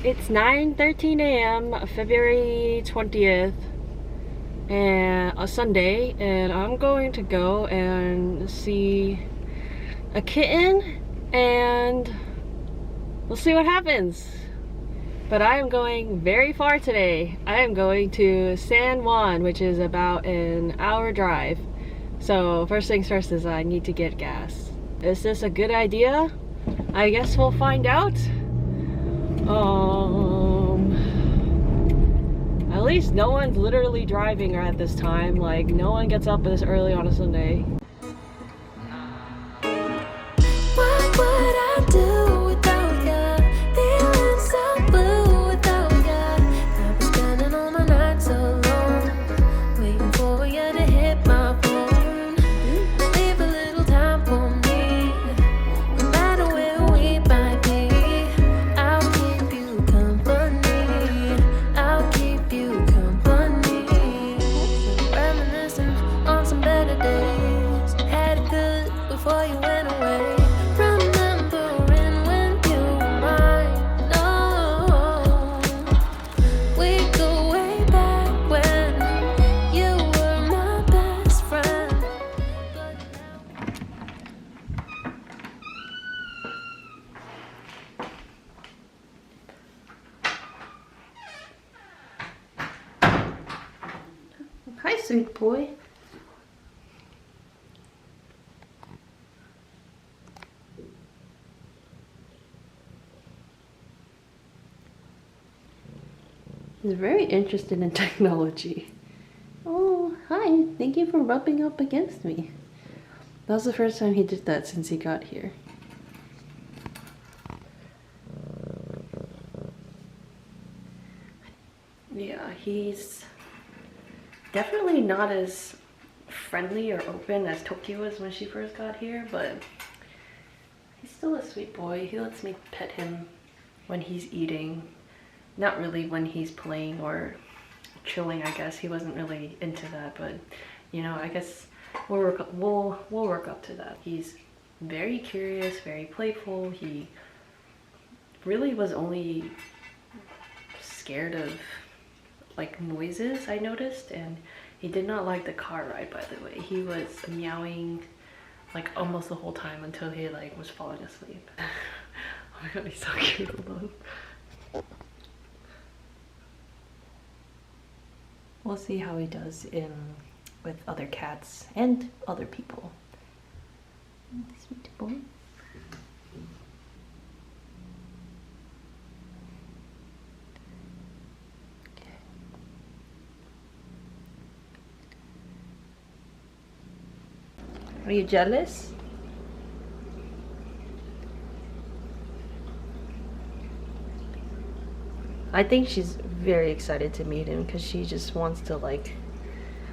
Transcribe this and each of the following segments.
It's 9:13 a.m. February 20th and a Sunday, and I'm going to go and see a kitten and we'll see what happens. But I am going very far today. I am going to San Juan, which is about an hour drive. So first things first is I need to get gas. Is this a good idea? I guess we'll find out. At least no one's literally driving at this time. Like, no one gets up this early on a Sunday. What would I do without ya? Feeling so blue without ya. I've been spending all my nights alone, waiting for ya to hit my phone. Leave a little time for me, no matter where we might be. I'll keep you company. I'll keep you company. Reminiscing on some better days. Had it good before you went away. Remembering when you were mine. No, we go way back when you were my best friend. Hi, sweet boy. He's very interested in technology. Oh, hi. Thank you for rubbing up against me. That was the first time he did that since he got here. Yeah, he's definitely not as friendly or open as Tokki was when she first got here, but he's still a sweet boy. He lets me pet him when he's eating. Not really when he's playing or chilling, I guess. He wasn't really into that, but you know, I guess we'll work up to that. He's very curious, very playful. He really was only scared of like noises, I noticed, and he did not like the car ride, by the way. He was meowing like almost the whole time until he like was falling asleep. Oh my god, he's so cute alone. We'll see how he does with other cats and other people. Sweet boy. Are you jealous? I think she's very excited to meet him because she just wants to like,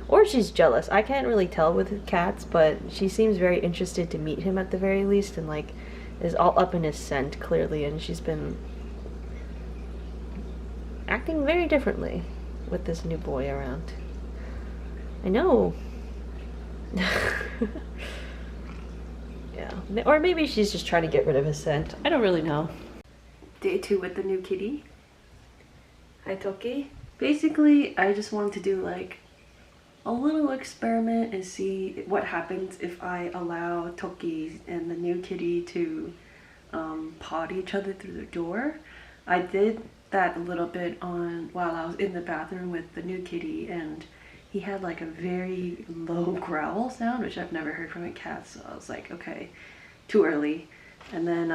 or she's jealous. I can't really tell with cats, but she seems very interested to meet him at the very least, and like is all up in his scent clearly, and she's been acting very differently with this new boy around. I know. Yeah, or maybe she's just trying to get rid of his scent. I don't really know. Day 2 with the new kitty. Hi, Tokki. Basically, I just wanted to do like a little experiment and see what happens if I allow Tokki and the new kitty to paw each other through the door. I did that a little bit while I was in the bathroom with the new kitty, and he had like a very low growl sound, which I've never heard from a cat, so I was like, okay, too early. And then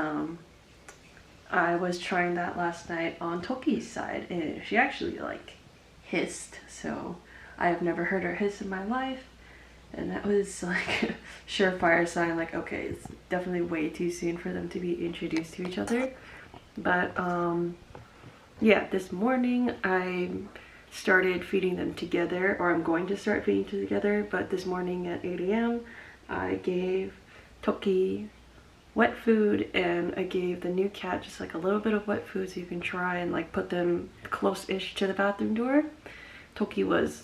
I was trying that last night on Tokki's side, and she actually like hissed, so I have never heard her hiss in my life, and that was like a surefire sign like, okay, it's definitely way too soon for them to be introduced to each other. But yeah, this morning I started feeding them together, or I'm going to start feeding together, but this morning at 8 a.m. I gave Tokki wet food, and I gave the new cat just like a little bit of wet food so you can try and like put them close-ish to the bathroom door. Tokki was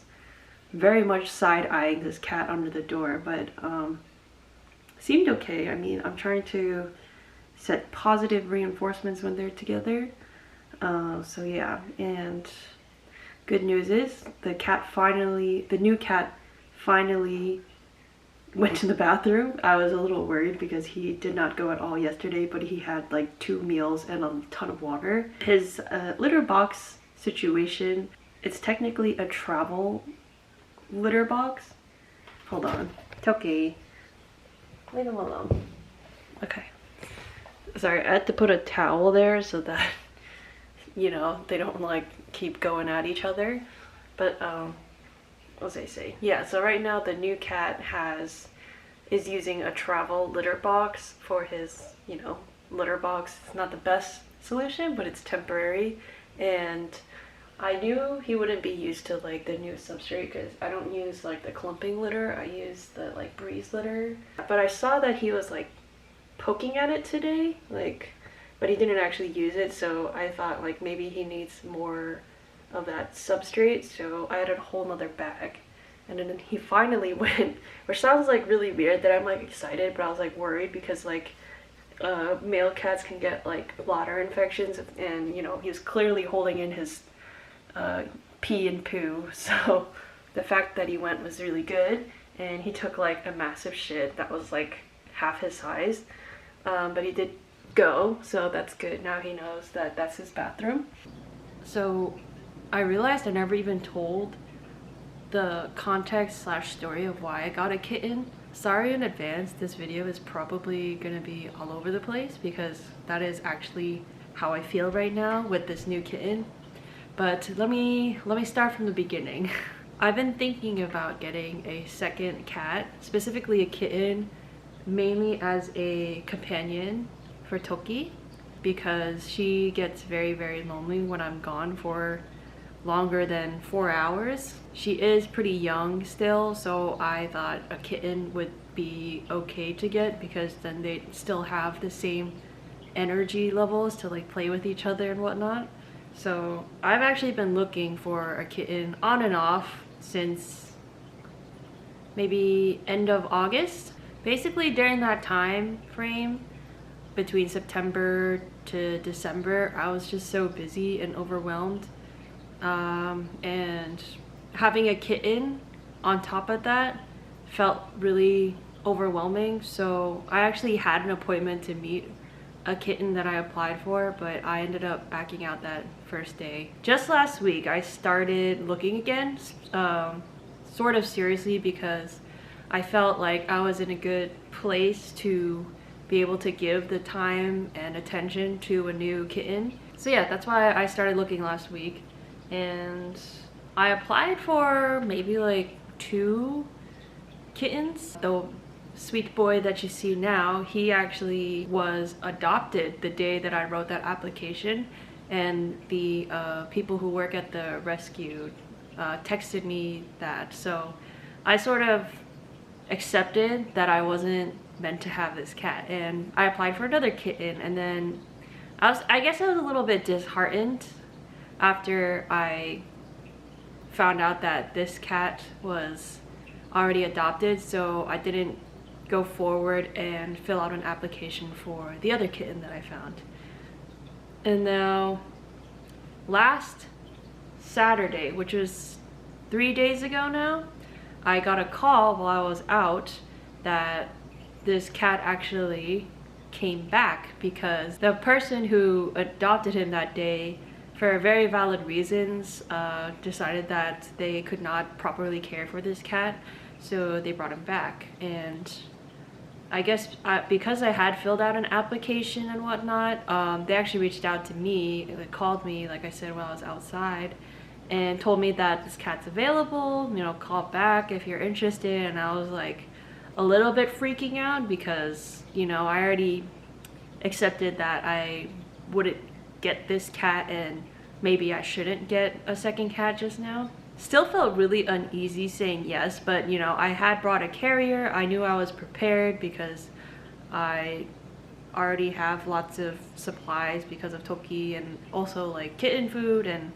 very much side-eyeing this cat under the door, but seemed okay. I mean, I'm trying to set positive reinforcements when they're together. So yeah, and good news is the new cat finally went to the bathroom. I was a little worried because he did not go at all yesterday, but he had like 2 meals and a ton of water. His litter box situation, it's technically a travel litter box. Hold on. Tokki. Leave him alone. Okay. Sorry, I had to put a towel there so that, you know, they don't like keep going at each other. But what was I saying? Yeah, so right now the new cat is using a travel litter box for his, you know, litter box. It's not the best solution, but it's temporary. And I knew he wouldn't be used to like the new substrate because I don't use like the clumping litter. I use the like breeze litter. But I saw that he was like poking at it today, like, but he didn't actually use it. So I thought like maybe he needs more of that substrate. So I added a whole nother bag. And then he finally went, which sounds like really weird that I'm like excited, but I was like worried because like male cats can get like bladder infections, and you know, he was clearly holding in his pee and poo. So the fact that he went was really good, and he took like a massive shit that was like half his size, but he did go, so that's good. Now he knows that that's his bathroom. So I realized I never even told the context / story of why I got a kitten. Sorry in advance, this video is probably gonna be all over the place because that is actually how I feel right now with this new kitten. But let me start from the beginning. I've been thinking about getting a second cat, specifically a kitten, mainly as a companion for Tokki, because she gets very, very lonely when I'm gone for longer than 4 hours. She is pretty young still, so I thought a kitten would be okay to get because then they still have the same energy levels to like play with each other and whatnot. So I've actually been looking for a kitten on and off since maybe end of August. Basically during that time frame between September to December, I was just so busy and overwhelmed. And having a kitten on top of that felt really overwhelming. So I actually had an appointment to meet a kitten that I applied for, but I ended up backing out that first day. Just last week I started looking again, sort of seriously, because I felt like I was in a good place to be able to give the time and attention to a new kitten. So yeah, that's why I started looking last week. And I applied for maybe like 2 kittens. The sweet boy that you see now, he actually was adopted the day that I wrote that application, and the people who work at the rescue texted me that. So I sort of accepted that I wasn't meant to have this cat, and I applied for another kitten. And then I guess I was a little bit disheartened after I found out that this cat was already adopted, so I didn't go forward and fill out an application for the other kitten that I found. And now last Saturday, which was 3 days ago now, I got a call while I was out that this cat actually came back because the person who adopted him that day, for very valid reasons, decided that they could not properly care for this cat, so they brought him back. And I guess because I had filled out an application and whatnot, they actually reached out to me, they called me, like I said, while I was outside, and told me that this cat's available, you know, call back if you're interested. And I was like a little bit freaking out because, you know, I already accepted that I wouldn't get this cat and maybe I shouldn't get a second cat just now. Still felt really uneasy saying yes, but you know, I had brought a carrier. I knew I was prepared because I already have lots of supplies because of Tokki, and also like kitten food. And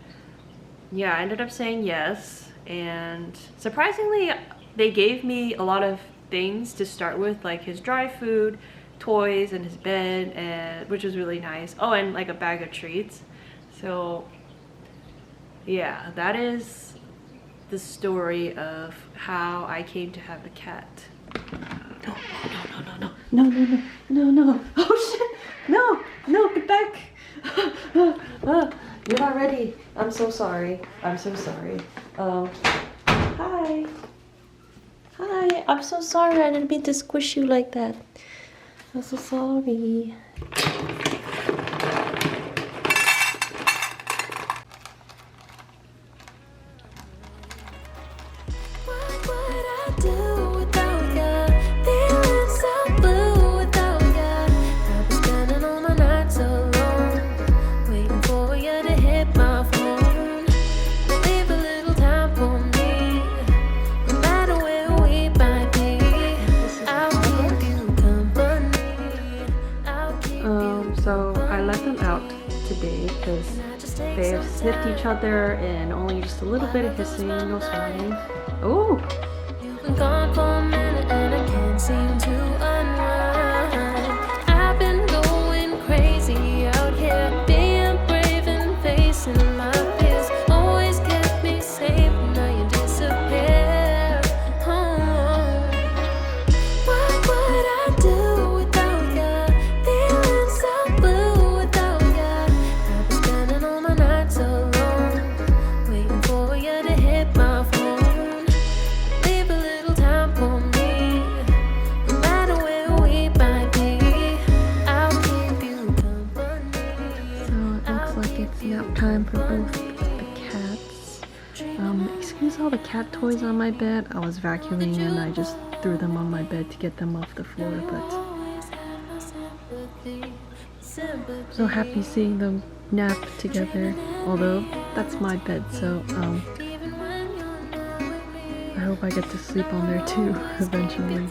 yeah, I ended up saying yes, and surprisingly they gave me a lot of things to start with, like his dry food, toys, and his bed, and which was really nice. Oh, and like a bag of treats. So yeah, that is the story of how I came to have a cat. No. Oh shit, no, get back. You're not ready. I'm so sorry. Hi. I'm so sorry. I didn't mean to squish you like that. I'm so sorry. What would I do without ya? Feeling so blue without ya. I've been spending all my nights alone, waiting for ya to hit my phone. Leave a little time for me, no matter where we might be. I'll keep you company. I'll keep you. So I let them out today because they have sniffed each other and only just a little bit of hissing, no swatting. Oh! You've been gone for a minute and I can't seem to unwind. I've been going crazy out here, being brave and facing my fears. Always kept me safe, now you disappear. Oh. What would I do without ya? Feeling so blue without ya. I've been spending all my nights alone, waiting for ya to hit my phone. Leave a little time for me, no matter where we might be. I'll keep you company. So it looks like it's nap time for both the cats. Excuse all the cat toys on my bed. I was vacuuming and I just threw them on my bed to get them off the floor, but I'm so happy seeing them nap together. Although that's my bed, so I hope I get to sleep on there too eventually.